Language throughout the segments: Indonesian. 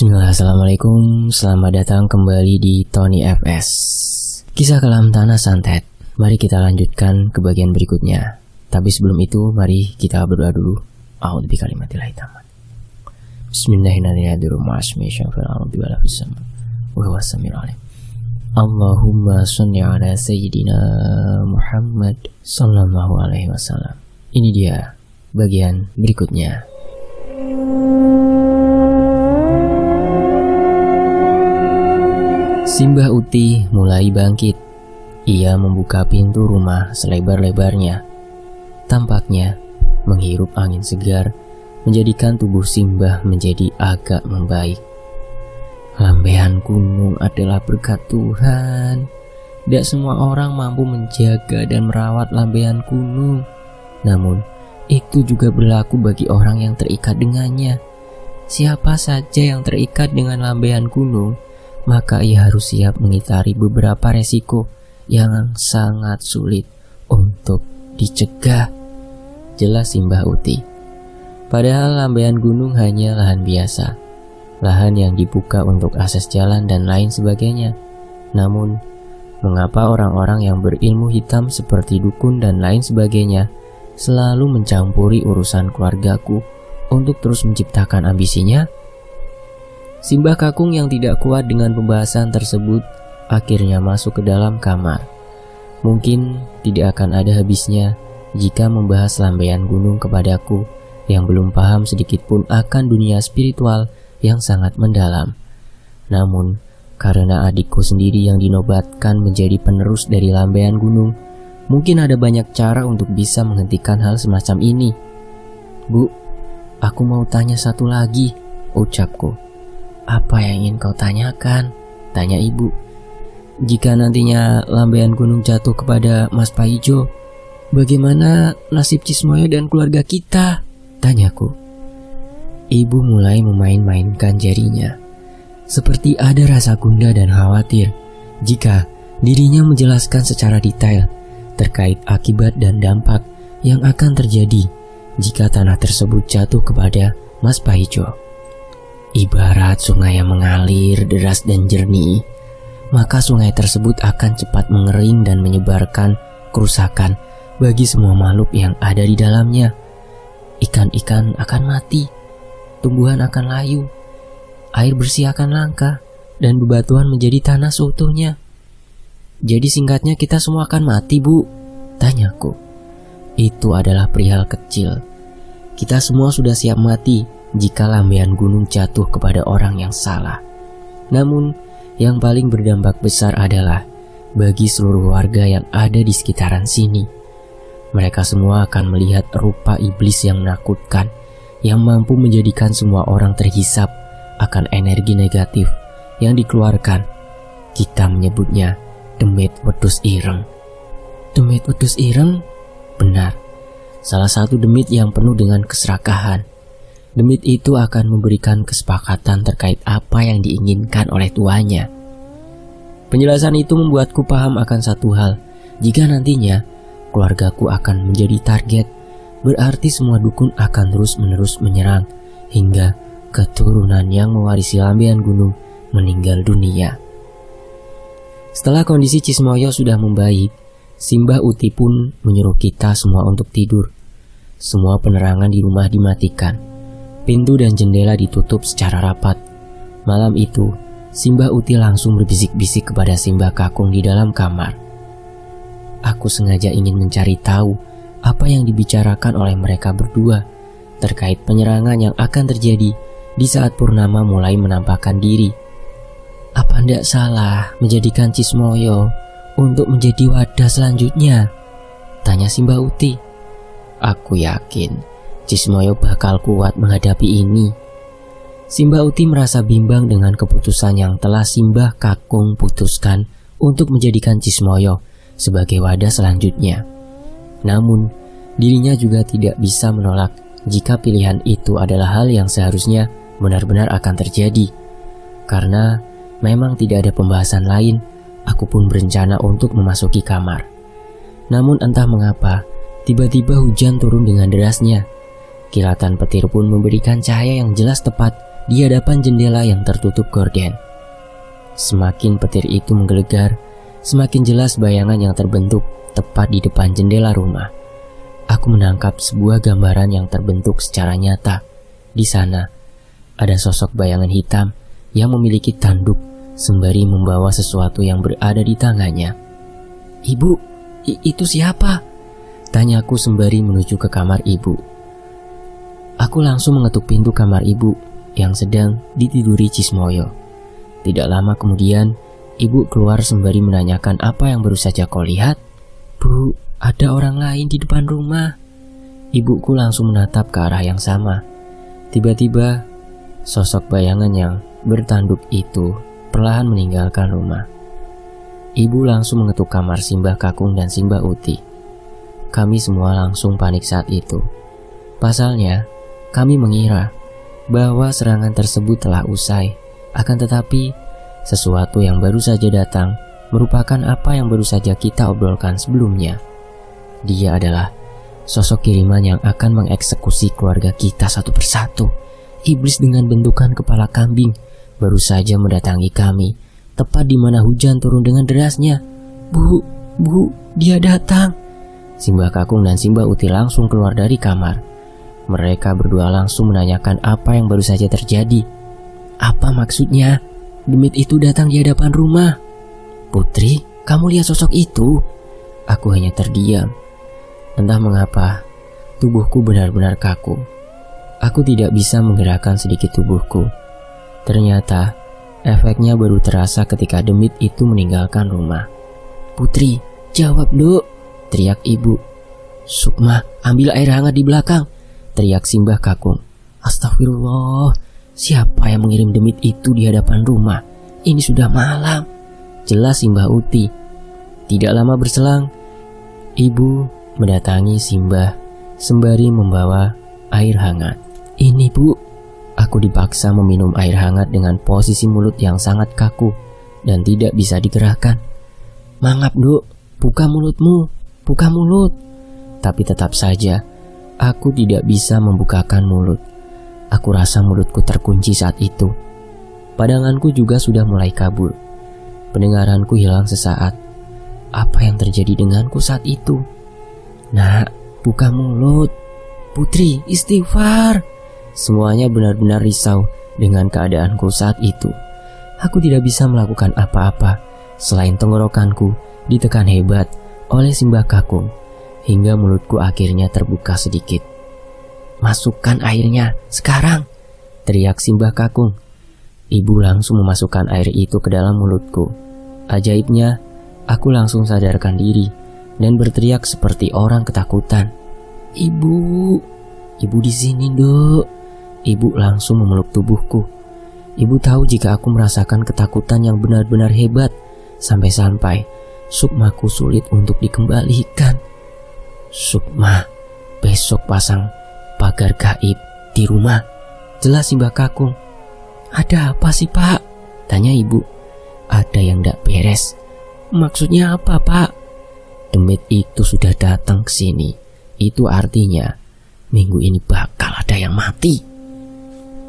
Bismillah, assalamualaikum. Selamat datang kembali di Tony FS. Kisah kelam tanah santet. Mari kita lanjutkan ke bagian berikutnya. Tapi sebelum itu, mari kita berdoa dulu. A'udzu bikalimatillahi tammat. Bismillahirrahmanirrahim. Allahumma sholli ala sayyidina Muhammad sallallahu alaihi wasallam. Ini dia bagian berikutnya. Simbah Uti mulai bangkit. Ia membuka pintu rumah selebar-lebarnya. Tampaknya menghirup angin segar menjadikan tubuh Simbah menjadi agak membaik. Lambaian gunung adalah berkat Tuhan. Tidak semua orang mampu menjaga dan merawat lambaian gunung. Namun, itu juga berlaku bagi orang yang terikat dengannya. Siapa saja yang terikat dengan lambaian gunung, maka ia harus siap mengitari beberapa resiko yang sangat sulit untuk dicegah. Jelas Simbah Uti. Padahal lambaian gunung hanya lahan biasa, lahan yang dibuka untuk akses jalan dan lain sebagainya. Namun, mengapa orang-orang yang berilmu hitam seperti dukun dan lain sebagainya selalu mencampuri urusan keluargaku untuk terus menciptakan ambisinya? Simbah Kakung yang tidak kuat dengan pembahasan tersebut akhirnya masuk ke dalam kamar. Mungkin tidak akan ada habisnya jika membahas lambaian gunung kepadaku yang belum paham sedikit pun akan dunia spiritual yang sangat mendalam. Namun, karena adikku sendiri yang dinobatkan menjadi penerus dari lambaian gunung, mungkin ada banyak cara untuk bisa menghentikan hal semacam ini. "Bu, aku mau tanya satu lagi," ucapku. "Apa yang ingin kau tanyakan?" tanya ibu. "Jika nantinya lambaian gunung jatuh kepada Mas Paijo, bagaimana nasib Cismoyo dan keluarga kita?" tanyaku. Ibu mulai memain-mainkan jarinya, seperti ada rasa gundah dan khawatir jika dirinya menjelaskan secara detail terkait akibat dan dampak yang akan terjadi jika tanah tersebut jatuh kepada Mas Paijo. Ibarat sungai yang mengalir deras dan jernih, maka sungai tersebut akan cepat mengering dan menyebarkan kerusakan bagi semua makhluk yang ada di dalamnya. Ikan-ikan akan mati, tumbuhan akan layu, air bersih akan langka, dan bebatuan menjadi tanah seutuhnya. "Jadi singkatnya kita semua akan mati, Bu?" tanyaku. Itu adalah perihal kecil. Kita semua sudah siap mati jika lambaian gunung jatuh kepada orang yang salah. Namun, yang paling berdampak besar adalah bagi seluruh warga yang ada di sekitaran sini. Mereka semua akan melihat rupa iblis yang menakutkan, yang mampu menjadikan semua orang terhisap akan energi negatif yang dikeluarkan. Kita menyebutnya demit wedhus ireng. Demit wedhus ireng? Benar, salah satu demit yang penuh dengan keserakahan. Demit itu akan memberikan kesepakatan terkait apa yang diinginkan oleh tuannya. Penjelasan itu membuatku paham akan satu hal. Jika nantinya keluargaku akan menjadi target, berarti semua dukun akan terus-menerus menyerang hingga keturunan yang mewarisi lambaian gunung meninggal dunia. Setelah kondisi Cismoyo sudah membaik, Simbah Uti pun menyuruh kita semua untuk tidur. Semua penerangan di rumah dimatikan. Pintu dan jendela ditutup secara rapat. Malam itu, Simbah Uti langsung berbisik-bisik kepada Simbah Kakung di dalam kamar. Aku sengaja ingin mencari tahu apa yang dibicarakan oleh mereka berdua terkait penyerangan yang akan terjadi di saat Purnama mulai menampakkan diri. "Apa ndak salah menjadikan Cismoyo untuk menjadi wadah selanjutnya?" tanya Simbah Uti. "Aku yakin Cismoyo bakal kuat menghadapi ini." Simbah Uti merasa bimbang dengan keputusan yang telah Simbah Kakung putuskan untuk menjadikan Cismoyo sebagai wadah selanjutnya. Namun, dirinya juga tidak bisa menolak jika pilihan itu adalah hal yang seharusnya benar-benar akan terjadi. Karena memang tidak ada pembahasan lain, aku pun berencana untuk memasuki kamar. Namun entah mengapa, tiba-tiba hujan turun dengan derasnya. Kilatan petir pun memberikan cahaya yang jelas tepat di hadapan jendela yang tertutup gorden. Semakin petir itu menggelegar, semakin jelas bayangan yang terbentuk tepat di depan jendela rumah. Aku menangkap sebuah gambaran yang terbentuk secara nyata. Di sana, ada sosok bayangan hitam yang memiliki tanduk sembari membawa sesuatu yang berada di tangannya. "Ibu, itu siapa?" tanyaku sembari menuju ke kamar ibu. Aku langsung mengetuk pintu kamar ibu yang sedang ditiduri Cismoyo. Tidak lama kemudian, ibu keluar sembari menanyakan apa yang baru saja kau lihat. "Bu, ada orang lain di depan rumah." Ibuku langsung menatap ke arah yang sama. Tiba-tiba, sosok bayangan yang bertanduk itu perlahan meninggalkan rumah. Ibu langsung mengetuk kamar Simbah Kakung dan Simbah Uti. Kami semua langsung panik saat itu. Pasalnya, kami mengira bahwa serangan tersebut telah usai. Akan tetapi, sesuatu yang baru saja datang merupakan apa yang baru saja kita obrolkan sebelumnya. Dia adalah sosok kiriman yang akan mengeksekusi keluarga kita satu persatu. Iblis dengan bentukan kepala kambing baru saja mendatangi kami, tepat di mana hujan turun dengan derasnya. Bu, dia datang." Simbah Kakung dan Simbah Uti langsung keluar dari kamar. Mereka berdua langsung menanyakan apa yang baru saja terjadi. "Apa maksudnya? Demit itu datang di hadapan rumah." "Putri, kamu lihat sosok itu?" Aku hanya terdiam. Entah mengapa, tubuhku benar-benar kaku. Aku tidak bisa menggerakkan sedikit tubuhku. Ternyata, efeknya baru terasa ketika demit itu meninggalkan rumah. "Putri, jawab dok," teriak ibu. "Sukma, ambil air hangat di belakang," teriak Simbah Kakung. "Astagfirullah, siapa yang mengirim demit itu di hadapan rumah? Ini sudah malam," jelas Simbah Uti. Tidak lama berselang, ibu mendatangi Simbah sembari membawa air hangat. "Ini bu." Aku dipaksa meminum air hangat dengan posisi mulut yang sangat kaku dan tidak bisa digerakkan. "Mangap duk, buka mulutmu, buka mulut." Tapi tetap saja, aku tidak bisa membukakan mulut. Aku rasa mulutku terkunci saat itu. Pandanganku juga sudah mulai kabur. Pendengaranku hilang sesaat. Apa yang terjadi denganku saat itu? "Nak, buka mulut." "Putri, istighfar." Semuanya benar-benar risau dengan keadaanku saat itu. Aku tidak bisa melakukan apa-apa selain tenggorokanku ditekan hebat oleh Simbah Kakung hingga mulutku akhirnya terbuka sedikit. "Masukkan airnya sekarang," teriak Simbah Kakung. Ibu langsung memasukkan air itu ke dalam mulutku. Ajaibnya, aku langsung sadarkan diri dan berteriak seperti orang ketakutan. Ibu di sini, Dok." Ibu langsung memeluk tubuhku. Ibu tahu jika aku merasakan ketakutan yang benar-benar hebat, sampai-sampai sukmaku sulit untuk dikembalikan. "Sukma, besok pasang pagar gaib di rumah," jelas Simbah Kakung. "Ada apa sih, Pak?" tanya ibu. "Ada yang tidak beres." "Maksudnya apa, Pak?" "Demit itu sudah datang ke sini. Itu artinya minggu ini bakal ada yang mati."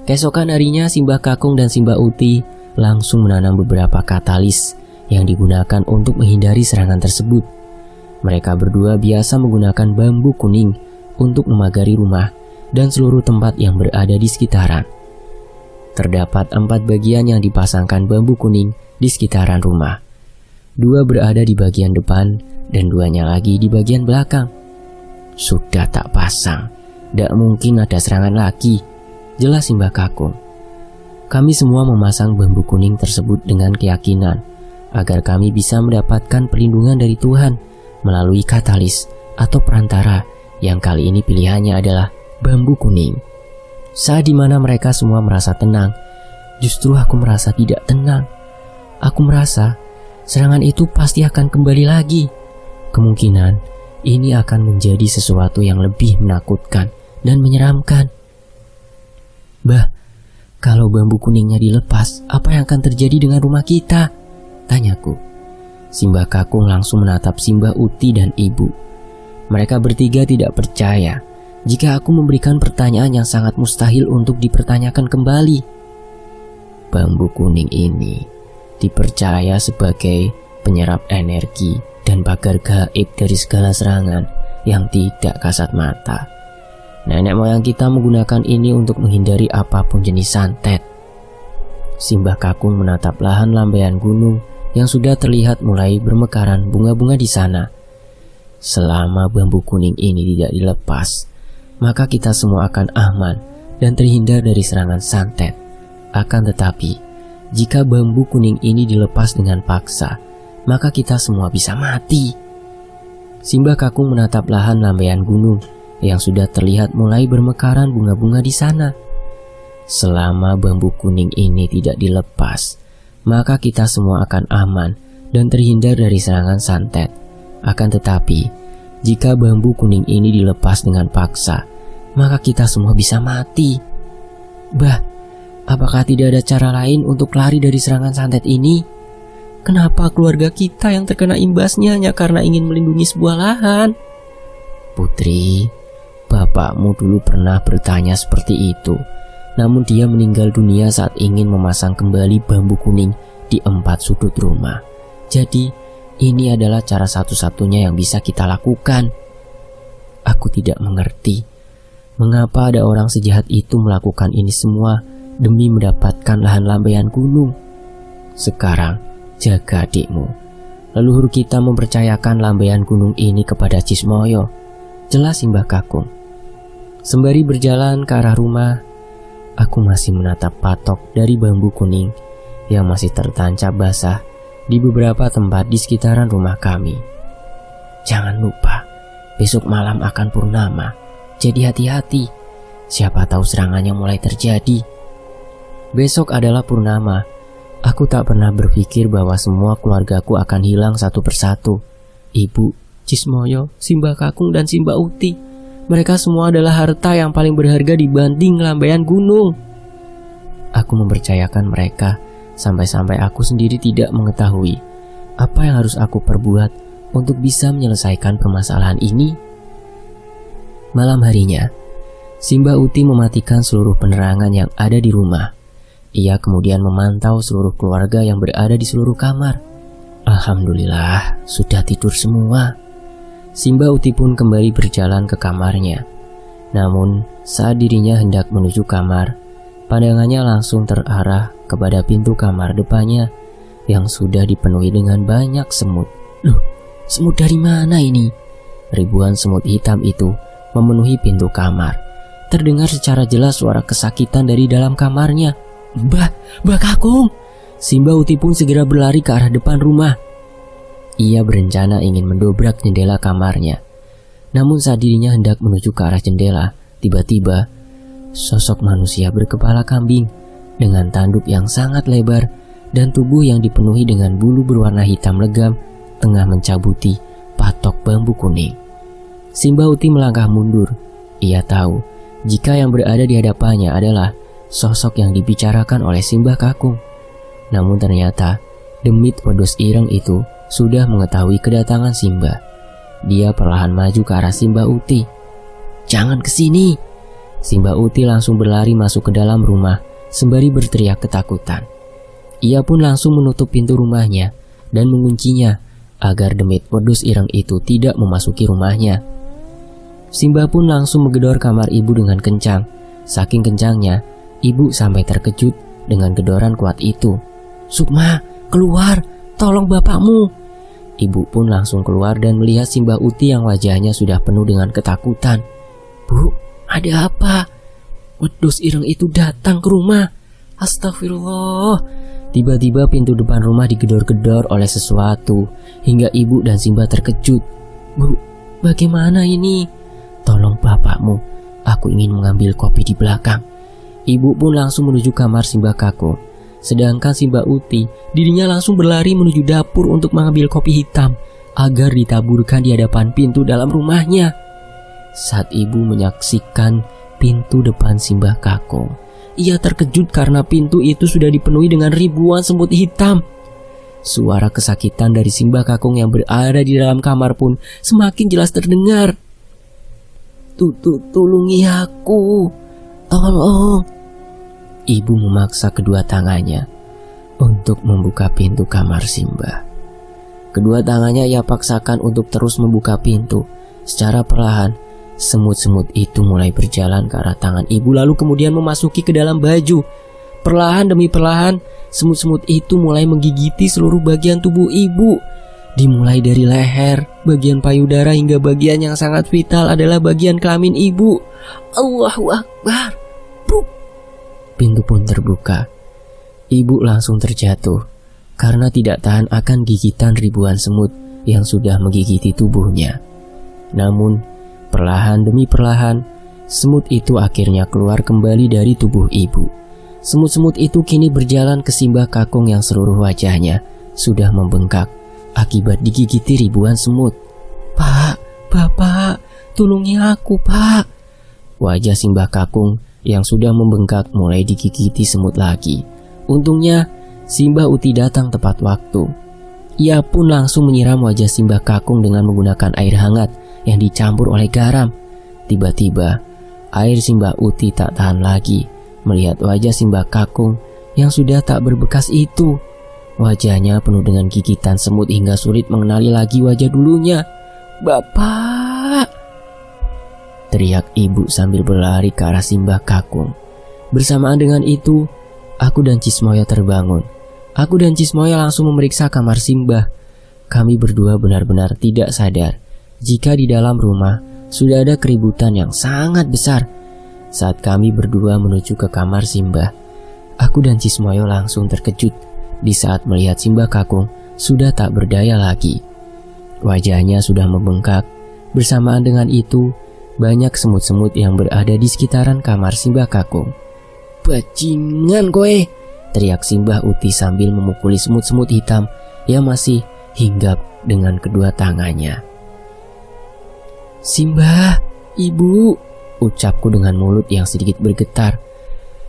Keesokan harinya Simbah Kakung dan Simbah Uti langsung menanam beberapa katalis yang digunakan untuk menghindari serangan tersebut. Mereka berdua biasa menggunakan bambu kuning untuk memagari rumah dan seluruh tempat yang berada di sekitaran. Terdapat 4 bagian yang dipasangkan bambu kuning di sekitaran rumah. 2 berada di bagian depan dan 2-nya lagi di bagian belakang. "Sudah tak pasang, tidak mungkin ada serangan lagi," jelas Simbah Kakung. Kami semua memasang bambu kuning tersebut dengan keyakinan agar kami bisa mendapatkan perlindungan dari Tuhan melalui katalis atau perantara yang kali ini pilihannya adalah bambu kuning. Saat dimana mereka semua merasa tenang, justru aku merasa tidak tenang. Aku merasa serangan itu pasti akan kembali lagi. Kemungkinan ini akan menjadi sesuatu yang lebih menakutkan dan menyeramkan. "Bah, kalau bambu kuningnya dilepas, apa yang akan terjadi dengan rumah kita?" tanyaku. Simbah Kakung langsung menatap Simbah Uti dan ibu. Mereka bertiga tidak percaya jika aku memberikan pertanyaan yang sangat mustahil untuk dipertanyakan kembali. Bambu kuning ini dipercaya sebagai penyerap energi dan pagar gaib dari segala serangan yang tidak kasat mata. Nenek moyang kita menggunakan ini untuk menghindari apapun jenis santet. Simbah Kakung menatap lahan lambaian gunung yang sudah terlihat mulai bermekaran bunga-bunga di sana. Selama bambu kuning ini tidak dilepas, maka kita semua akan aman dan terhindar dari serangan santet. Akan tetapi, jika bambu kuning ini dilepas dengan paksa, maka kita semua bisa mati. Simbah Kakung menatap lahan lambaian gunung yang sudah terlihat mulai bermekaran bunga-bunga di sana. Selama bambu kuning ini tidak dilepas, maka kita semua akan aman dan terhindar dari serangan santet. Akan tetapi, jika bambu kuning ini dilepas dengan paksa, maka kita semua bisa mati. Bah, apakah tidak ada cara lain untuk lari dari serangan santet ini? Kenapa keluarga kita yang terkena imbasnya hanya karena ingin melindungi sebuah lahan? Putri, bapakmu dulu pernah bertanya seperti itu. Namun dia meninggal dunia saat ingin memasang kembali bambu kuning di 4 sudut rumah. Jadi, ini adalah cara satu-satunya yang bisa kita lakukan. Aku tidak mengerti mengapa ada orang sejahat itu melakukan ini semua demi mendapatkan lahan lambaian gunung. Sekarang, jaga adikmu. Leluhur kita mempercayakan lambaian gunung ini kepada Cismoyo, jelas Simbah Kakung. Sembari berjalan ke arah rumah, aku masih menatap patok dari bambu kuning yang masih tertancap basah di beberapa tempat di sekitaran rumah kami. Jangan lupa, besok malam akan purnama, jadi hati-hati. Siapa tahu serangannya mulai terjadi. Besok adalah purnama. Aku tak pernah berpikir bahwa semua keluargaku akan hilang satu persatu. Ibu, Cismoyo, Simbah Kakung, dan Simbah Uti. Mereka semua adalah harta yang paling berharga dibanding lambaian gunung. Aku mempercayakan mereka sampai-sampai aku sendiri tidak mengetahui apa yang harus aku perbuat untuk bisa menyelesaikan permasalahan ini. Malam harinya, Simbah Uti mematikan seluruh penerangan yang ada di rumah. Ia kemudian memantau seluruh keluarga yang berada di seluruh kamar. Alhamdulillah, sudah tidur semua. Simbah Uti pun kembali berjalan ke kamarnya. Namun, saat dirinya hendak menuju kamar, pandangannya langsung terarah kepada pintu kamar depannya yang sudah dipenuhi dengan banyak semut. Loh, semut dari mana ini? Ribuan semut hitam itu memenuhi pintu kamar. Terdengar secara jelas suara kesakitan dari dalam kamarnya. Mbah Kakung! Simbah Uti pun segera berlari ke arah depan rumah. Ia berencana ingin mendobrak jendela kamarnya. Namun saat dirinya hendak menuju ke arah jendela, tiba-tiba sosok manusia berkepala kambing dengan tanduk yang sangat lebar dan tubuh yang dipenuhi dengan bulu berwarna hitam legam tengah mencabuti patok bambu kuning. Simbah Uti melangkah mundur. Ia tahu jika yang berada di hadapannya adalah sosok yang dibicarakan oleh Simbah Kakung. Namun ternyata demit wedus ireng itu sudah mengetahui kedatangan Simbah. Dia perlahan maju ke arah Simbah Uti. Jangan kesini! Simbah Uti langsung berlari masuk ke dalam rumah sembari berteriak ketakutan. Ia pun langsung menutup pintu rumahnya dan menguncinya agar demit wedus ireng itu tidak memasuki rumahnya. Simbah pun langsung menggedor kamar ibu dengan kencang. Saking kencangnya, ibu sampai terkejut dengan gedoran kuat itu. Sukma, keluar! Tolong bapakmu! Ibu pun langsung keluar dan melihat Simbah Uti yang wajahnya sudah penuh dengan ketakutan. Bu, ada apa? Wedus ireng itu datang ke rumah. Astagfirullah. Tiba-tiba pintu depan rumah digedor-gedor oleh sesuatu hingga ibu dan Simbah terkejut. Bu, bagaimana ini? Tolong bapakmu, aku ingin mengambil kopi di belakang. Ibu pun langsung menuju kamar Simbah Kakung. Sedangkan Simbah Uti, dirinya langsung berlari menuju dapur untuk mengambil kopi hitam agar ditaburkan di hadapan pintu dalam rumahnya. Saat ibu menyaksikan pintu depan Simbah Kakung, ia terkejut karena pintu itu sudah dipenuhi dengan ribuan semut hitam. Suara kesakitan dari Simbah Kakung yang berada di dalam kamar pun semakin jelas terdengar. Tulungi aku, tolong. ibu memaksa kedua tangannya untuk membuka pintu kamar Simbah. Kedua tangannya ia paksakan untuk terus membuka pintu. Secara perlahan, semut-semut itu mulai berjalan ke arah tangan ibu lalu kemudian memasuki ke dalam baju. Perlahan demi perlahan, semut-semut itu mulai menggigiti seluruh bagian tubuh ibu. Dimulai dari leher, bagian payudara hingga bagian yang sangat vital adalah bagian kelamin ibu. Allahu Akbar. Bruk. Pintu pun terbuka. Ibu langsung terjatuh karena tidak tahan akan gigitan ribuan semut yang sudah menggigiti tubuhnya. Namun, perlahan demi perlahan, semut itu akhirnya keluar kembali dari tubuh ibu. Semut-semut itu kini berjalan ke Simbah Kakung yang seluruh wajahnya sudah membengkak akibat digigiti ribuan semut. "Pak, Bapak, tolongi aku, Pak." Wajah Simbah Kakung yang sudah membengkak mulai digigiti semut lagi. Untungnya, Simbah Uti datang tepat waktu. Ia pun langsung menyiram wajah Simbah Kakung dengan menggunakan air hangat yang dicampur oleh garam. Tiba-tiba, air Simbah Uti tak tahan lagi melihat wajah Simbah Kakung yang sudah tak berbekas itu. Wajahnya penuh dengan gigitan semut hingga sulit mengenali lagi wajah dulunya. "Bapak!" teriak ibu sambil berlari ke arah Simbah Kakung. Bersamaan dengan itu, aku dan Cismoyo terbangun. Aku dan Cismoyo langsung memeriksa kamar Simbah. Kami berdua benar-benar tidak sadar jika di dalam rumah sudah ada keributan yang sangat besar. Saat kami berdua menuju ke kamar Simbah, aku dan Cismoyo langsung terkejut di saat melihat Simbah Kakung sudah tak berdaya lagi. Wajahnya sudah membengkak. Bersamaan dengan itu, banyak semut-semut yang berada di sekitaran kamar Simbah Kakung. "Bajingan kowe!" teriak Simbah Uti sambil memukuli semut-semut hitam yang masih hinggap dengan kedua tangannya. "Simbah, ibu," ucapku dengan mulut yang sedikit bergetar.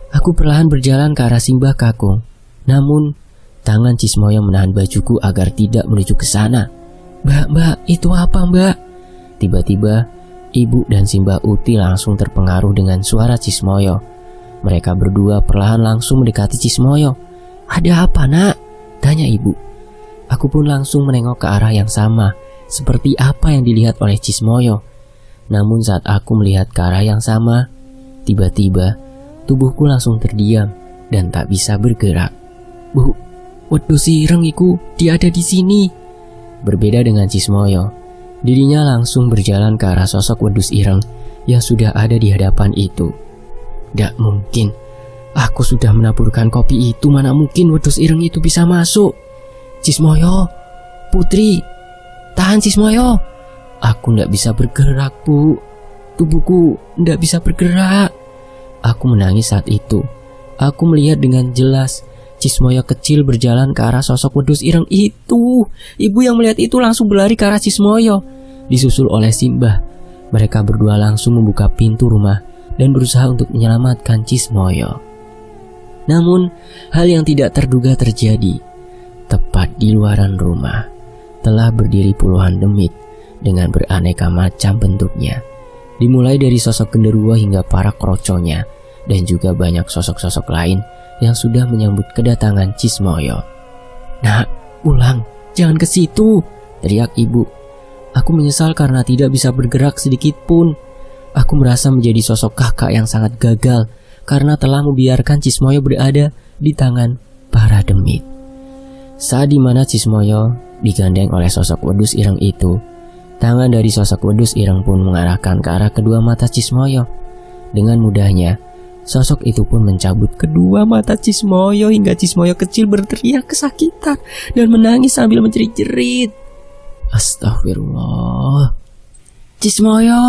Aku perlahan berjalan ke arah Simbah Kakung. Namun, tangan Cismoyo menahan bajuku agar tidak menuju ke sana. Mbak, itu apa, Mbak?" Tiba-tiba, ibu dan Simbah Uti langsung terpengaruh dengan suara Cismoyo. Mereka berdua perlahan langsung mendekati Cismoyo. "Ada apa, Nak?" tanya ibu. Aku pun langsung menengok ke arah yang sama, seperti apa yang dilihat oleh Cismoyo. Namun saat aku melihat ke arah yang sama, tiba-tiba tubuhku langsung terdiam dan tak bisa bergerak. "Bu, wedhus ireng iku, dia ada di sini." Berbeda dengan Cismoyo, dirinya langsung berjalan ke arah sosok wedhus ireng yang sudah ada di hadapan itu. "Tidak mungkin, aku sudah menaburkan kopi itu, mana mungkin wedhus ireng itu bisa masuk." "Cismoyo, Putri, tahan Cismoyo." Aku tidak bisa bergerak, Bu. Tubuhku tidak bisa bergerak. Aku menangis saat itu. Aku melihat dengan jelas Cismoyo kecil berjalan ke arah sosok wedhus ireng itu. Ibu yang melihat itu langsung berlari ke arah Cismoyo, disusul oleh Simbah. Mereka berdua langsung membuka pintu rumah dan berusaha untuk menyelamatkan Cismoyo. Namun, hal yang tidak terduga terjadi. Tepat di luaran rumah, telah berdiri puluhan demit dengan beraneka macam bentuknya. Dimulai dari sosok genderuwo hingga para kroconya, dan juga banyak sosok-sosok lain yang sudah menyambut kedatangan Cismoyo. "Nak, pulang, jangan ke situ," teriak ibu. Aku menyesal karena tidak bisa bergerak sedikit pun. Aku merasa menjadi sosok kakak yang sangat gagal karena telah membiarkan Cismoyo berada di tangan para demit. Saat dimana Cismoyo digandeng oleh sosok wedhus ireng itu, tangan dari sosok wedhus ireng pun mengarahkan ke arah kedua mata Cismoyo. Dengan mudahnya, sosok itu pun mencabut kedua mata Cismoyo hingga Cismoyo kecil berteriak kesakitan dan menangis sambil menjerit-jerit. Astagfirullah. "Cismoyo!"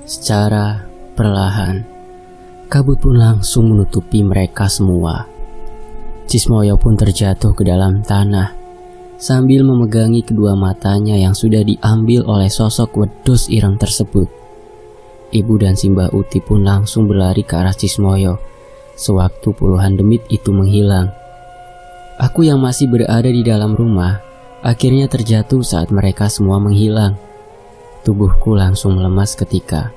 Secara perlahan, kabut pun langsung menutupi mereka semua. Cismoyo pun terjatuh ke dalam tanah sambil memegangi kedua matanya yang sudah diambil oleh sosok wedhus ireng tersebut. Ibu dan Simbah Uti pun langsung berlari ke arah Cismoyo sewaktu puluhan demit itu menghilang. Aku yang masih berada di dalam rumah akhirnya terjatuh saat mereka semua menghilang. Tubuhku langsung melemas ketika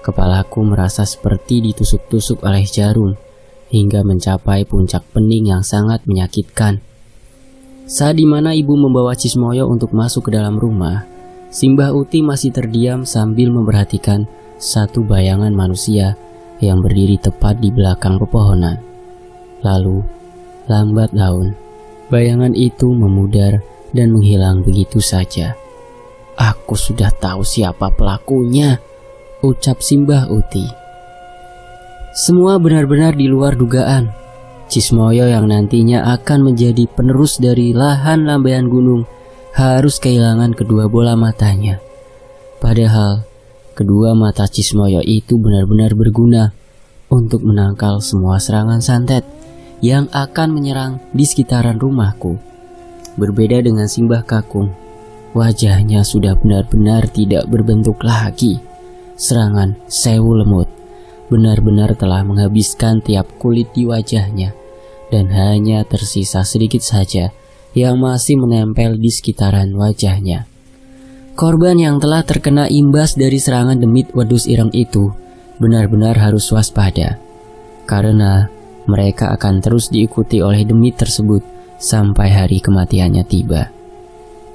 Kepalaku merasa seperti ditusuk-tusuk oleh jarum, hingga mencapai puncak pening yang sangat menyakitkan. Saat dimana ibu membawa Cismoyo untuk masuk ke dalam rumah, Simbah Uti masih terdiam sambil memperhatikan satu bayangan manusia yang berdiri tepat di belakang pepohonan. Lalu, lambat laun, bayangan itu memudar dan menghilang begitu saja. "Aku sudah tahu siapa pelakunya," ucap Simbah Uti. Semua benar-benar di luar dugaan. Cismoyo yang nantinya akan menjadi penerus dari lahan Lambean Gunung harus kehilangan kedua bola matanya. Padahal kedua mata Cismoyo itu benar-benar berguna untuk menangkal semua serangan santet yang akan menyerang di sekitaran rumahku. Berbeda dengan Simbah Kakung, wajahnya sudah benar-benar tidak berbentuk lagi. Serangan Sewu Lemut benar-benar telah menghabiskan tiap kulit di wajahnya, dan hanya tersisa sedikit saja yang masih menempel di sekitaran wajahnya. Korban yang telah terkena imbas dari serangan demit wedus ireng itu benar-benar harus waspada, karena mereka akan terus diikuti oleh demit tersebut sampai hari kematiannya tiba.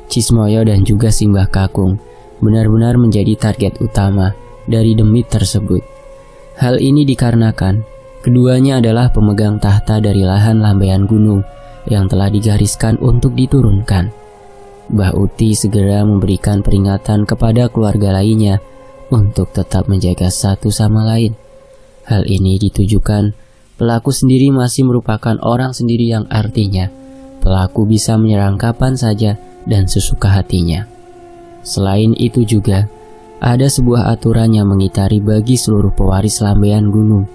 Cismoyo dan juga Simbah Kakung benar-benar menjadi target utama dari demit tersebut. Hal ini dikarenakan keduanya adalah pemegang tahta dari lahan Lambean Gunung yang telah digariskan untuk diturunkan. Mbah Uti segera memberikan peringatan kepada keluarga lainnya untuk tetap menjaga satu sama lain. Hal ini ditujukan pelaku sendiri masih merupakan orang sendiri, yang artinya pelaku bisa menyerang kapan saja dan sesuka hatinya. Selain itu juga ada sebuah aturan yang mengitari bagi seluruh pewaris Lambean Gunung.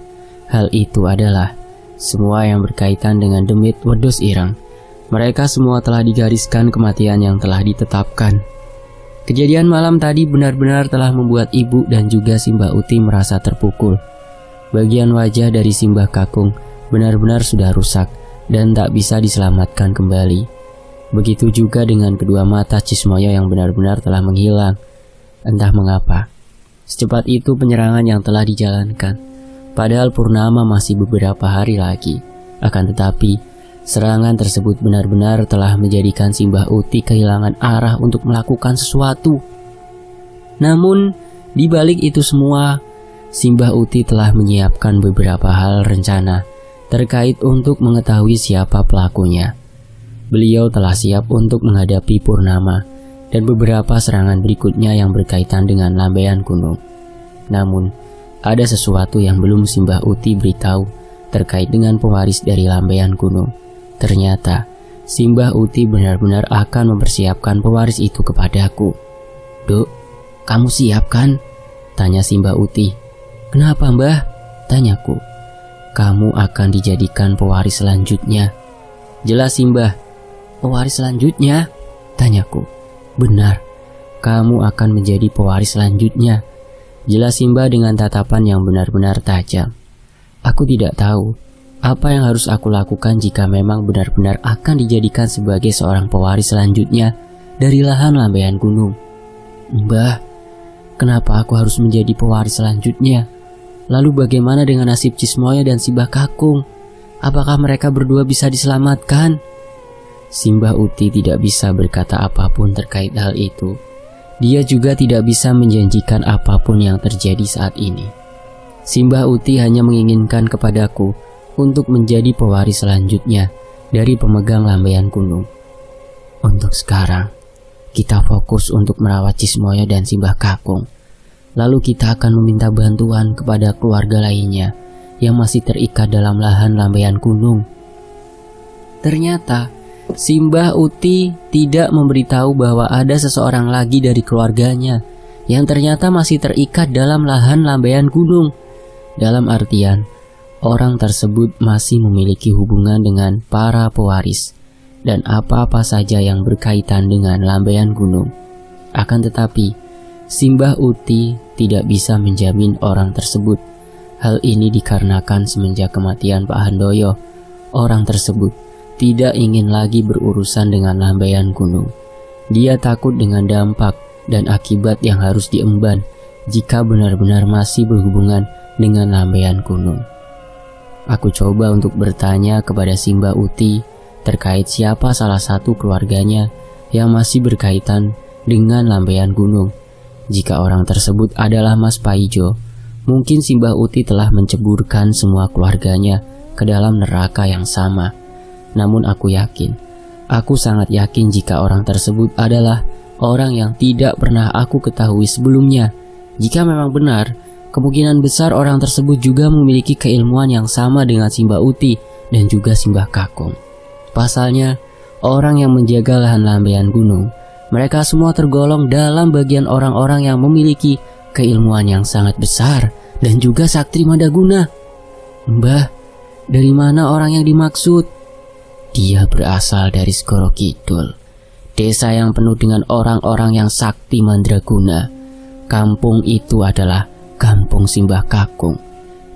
Hal itu adalah semua yang berkaitan dengan demit wedus ireng. Mereka semua telah digariskan kematian yang telah ditetapkan. Kejadian malam tadi benar-benar telah membuat ibu dan juga Simbah Uti merasa terpukul. Bagian wajah dari Simbah Kakung benar-benar sudah rusak dan tak bisa diselamatkan kembali. Begitu juga dengan kedua mata Cismoyo yang benar-benar telah menghilang. Entah mengapa, secepat itu penyerangan yang telah dijalankan. Padahal purnama masih beberapa hari lagi. Akan tetapi, serangan tersebut benar-benar telah menjadikan Simbah Uti kehilangan arah untuk melakukan sesuatu. Namun, di balik itu semua, Simbah Uti telah menyiapkan beberapa hal rencana terkait untuk mengetahui siapa pelakunya. Beliau telah siap untuk menghadapi purnama dan beberapa serangan berikutnya yang berkaitan dengan Lambean Gunung. Namun, ada sesuatu yang belum Simbah Uti beritahu terkait dengan pewaris dari Lambean Gunung. Ternyata, Simbah Uti benar-benar akan mempersiapkan pewaris itu kepadaku. "Duk, kamu siap kan?" tanya Simbah Uti. "Kenapa, Mbah?" tanyaku. "Kamu akan dijadikan pewaris selanjutnya." "Jelas, Simbah." "Pewaris selanjutnya?" tanyaku. "Benar, kamu akan menjadi pewaris selanjutnya," jelas Simbah dengan tatapan yang benar-benar tajam. Aku tidak tahu apa yang harus aku lakukan jika memang benar-benar akan dijadikan sebagai seorang pewaris selanjutnya dari lahan Lambean Gunung. "Mbah, kenapa aku harus menjadi pewaris selanjutnya? Lalu bagaimana dengan nasib Cismoyo dan Simbah Kakung? Apakah mereka berdua bisa diselamatkan?" Simbah Uti tidak bisa berkata apapun terkait hal itu. Dia juga tidak bisa menjanjikan apapun yang terjadi saat ini. Simbah Uti hanya menginginkan kepadaku untuk menjadi pewaris selanjutnya dari pemegang Lambean Gunung. Untuk sekarang, kita fokus untuk merawat Cismoyo dan Simbah Kakung. Lalu kita akan meminta bantuan kepada keluarga lainnya yang masih terikat dalam lahan Lambean Gunung. Ternyata, Simbah Uti tidak memberitahu bahwa ada seseorang lagi dari keluarganya yang ternyata masih terikat dalam lahan Lambean Gunung. Dalam artian, orang tersebut masih memiliki hubungan dengan para pewaris dan apa-apa saja yang berkaitan dengan Lambean Gunung. Akan tetapi, Simbah Uti tidak bisa menjamin orang tersebut. Hal ini dikarenakan semenjak kematian Pak Handoyo, orang tersebut tidak ingin lagi berurusan dengan Lambean Gunung. Dia takut dengan dampak dan akibat yang harus diemban jika benar-benar masih berhubungan dengan lambaian gunung. Aku coba untuk bertanya kepada si Mbak Uti terkait siapa salah satu keluarganya yang masih berkaitan dengan lambaian gunung. Jika orang tersebut adalah Mas Paijo, mungkin si Mbak Uti telah menceburkan semua keluarganya ke dalam neraka yang sama. Namun aku sangat yakin jika orang tersebut adalah orang yang tidak pernah aku ketahui sebelumnya. Jika memang benar, kemungkinan besar orang tersebut juga memiliki keilmuan yang sama dengan si Mbak Uti dan juga si Mbah Kakung. Pasalnya, orang yang menjaga lahan lambaian gunung, mereka semua tergolong dalam bagian orang-orang yang memiliki keilmuan yang sangat besar dan juga sakti mandaguna. Mbah, dari mana orang yang dimaksud? Dia berasal dari Segoro Kidul, desa yang penuh dengan orang-orang yang sakti mandraguna. Kampung itu adalah kampung Simbah Kakung.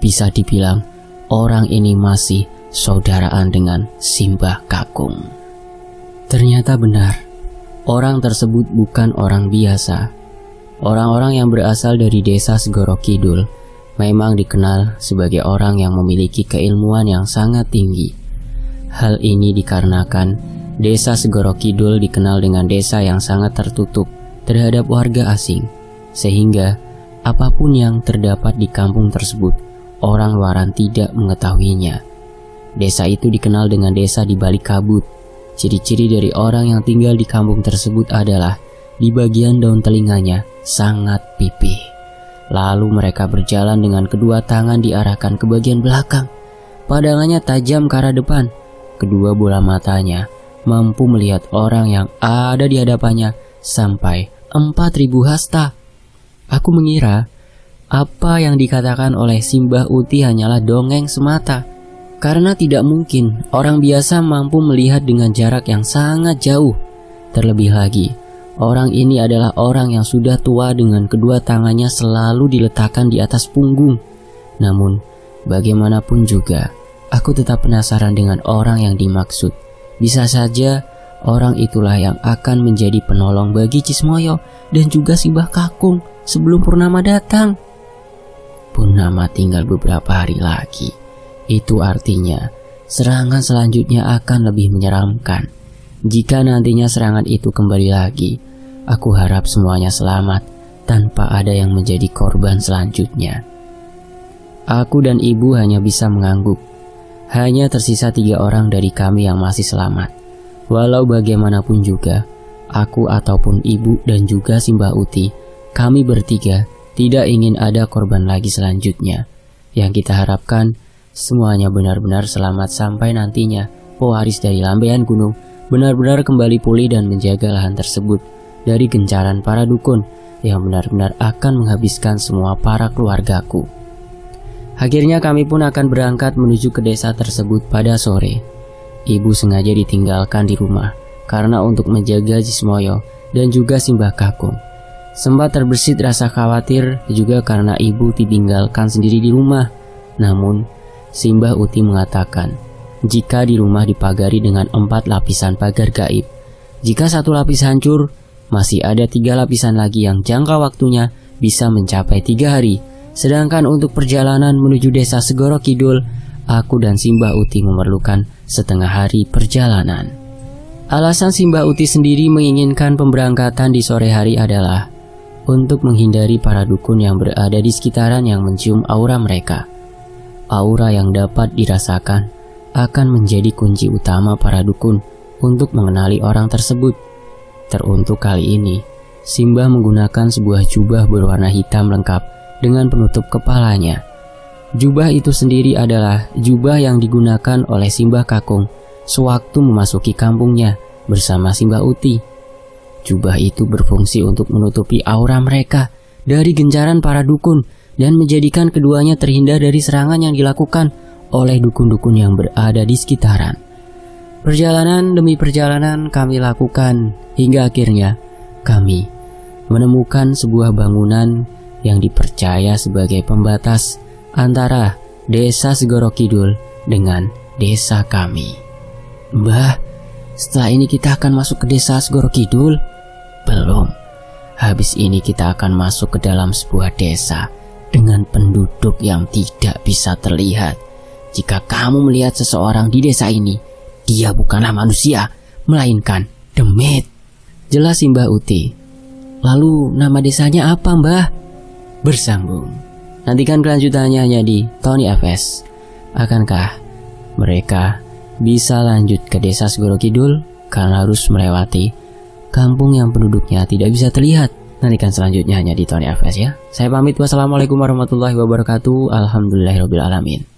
Bisa dibilang orang ini masih saudaraan dengan Simbah Kakung. Ternyata benar, orang tersebut bukan orang biasa. Orang-orang yang berasal dari desa Segoro Kidul memang dikenal sebagai orang yang memiliki keilmuan yang sangat tinggi. Hal ini dikarenakan desa Segoro Kidul dikenal dengan desa yang sangat tertutup terhadap warga asing, sehingga apapun yang terdapat di kampung tersebut, orang luaran tidak mengetahuinya. Desa itu dikenal dengan desa di balik kabut. Ciri-ciri dari orang yang tinggal di kampung tersebut adalah di bagian daun telinganya sangat pipih. Lalu mereka berjalan dengan kedua tangan diarahkan ke bagian belakang. Pandangannya tajam ke arah depan. Kedua bola matanya mampu melihat orang yang ada di hadapannya sampai 4.000 hasta. Aku mengira apa yang dikatakan oleh Simbah Uti hanyalah dongeng semata, karena tidak mungkin orang biasa mampu melihat dengan jarak yang sangat jauh. Terlebih lagi, orang ini adalah orang yang sudah tua dengan kedua tangannya selalu diletakkan di atas punggung. Namun, bagaimanapun juga, aku tetap penasaran dengan orang yang dimaksud. Bisa saja orang itulah yang akan menjadi penolong bagi Cismoyo dan juga Simbah Kakung sebelum Purnama datang. Purnama tinggal beberapa hari lagi. Itu artinya serangan selanjutnya akan lebih menyeramkan. Jika nantinya serangan itu kembali lagi, aku harap semuanya selamat tanpa ada yang menjadi korban selanjutnya. Aku dan ibu hanya bisa mengangguk. Hanya tersisa 3 orang dari kami yang masih selamat. Walau bagaimanapun juga, aku ataupun ibu dan juga Simbah Uti, kami bertiga tidak ingin ada korban lagi selanjutnya. Yang kita harapkan, semuanya benar-benar selamat sampai nantinya pewaris dari lambaian gunung benar-benar kembali pulih dan menjaga lahan tersebut dari gencaran para dukun yang benar-benar akan menghabiskan semua para keluargaku. Akhirnya kami pun akan berangkat menuju ke desa tersebut pada sore. Ibu sengaja ditinggalkan di rumah karena untuk menjaga Cismoyo dan juga Simbah Kakung. Sempat terbersit rasa khawatir juga karena ibu ditinggalkan sendiri di rumah. Namun, Simbah Uti mengatakan, jika di rumah dipagari dengan 4 lapisan pagar gaib, jika 1 lapis hancur, masih ada 3 lapisan lagi yang jangka waktunya bisa mencapai 3 hari. Sedangkan untuk perjalanan menuju desa Segoro Kidul, aku dan Simbah Uti memerlukan setengah hari perjalanan. Alasan Simbah Uti sendiri menginginkan pemberangkatan di sore hari adalah untuk menghindari para dukun yang berada di sekitaran yang mencium aura mereka. Aura yang dapat dirasakan akan menjadi kunci utama para dukun untuk mengenali orang tersebut. Teruntuk kali ini, Simbah menggunakan sebuah jubah berwarna hitam lengkap dengan penutup kepalanya. Jubah itu sendiri adalah jubah yang digunakan oleh Simbah Kakung sewaktu memasuki kampungnya bersama Simbah Uti. Jubah itu berfungsi untuk menutupi aura mereka dari gencaran para dukun dan menjadikan keduanya terhindar dari serangan yang dilakukan oleh dukun-dukun yang berada di sekitaran. Perjalanan demi perjalanan kami lakukan hingga akhirnya kami menemukan sebuah bangunan yang dipercaya sebagai pembatas antara desa Segoro Kidul dengan desa kami. Mbah, setelah ini kita akan masuk ke desa Segoro Kidul? Belum. habis ini kita akan masuk ke dalam sebuah desa dengan penduduk yang tidak bisa terlihat. Jika kamu melihat seseorang di desa ini, dia bukanlah manusia, melainkan demit. Jelas Mbah Uti. Lalu nama desanya apa, Mbah? Bersambung. Nantikan kelanjutannya hanya di Tony FS. Akankah mereka bisa lanjut ke desa Segoro Kidul karena harus melewati kampung yang penduduknya tidak bisa terlihat? Nantikan selanjutnya hanya di Tony FS ya. Saya pamit, wassalamualaikum warahmatullahi wabarakatuh. Alhamdulillahirabbil alamin.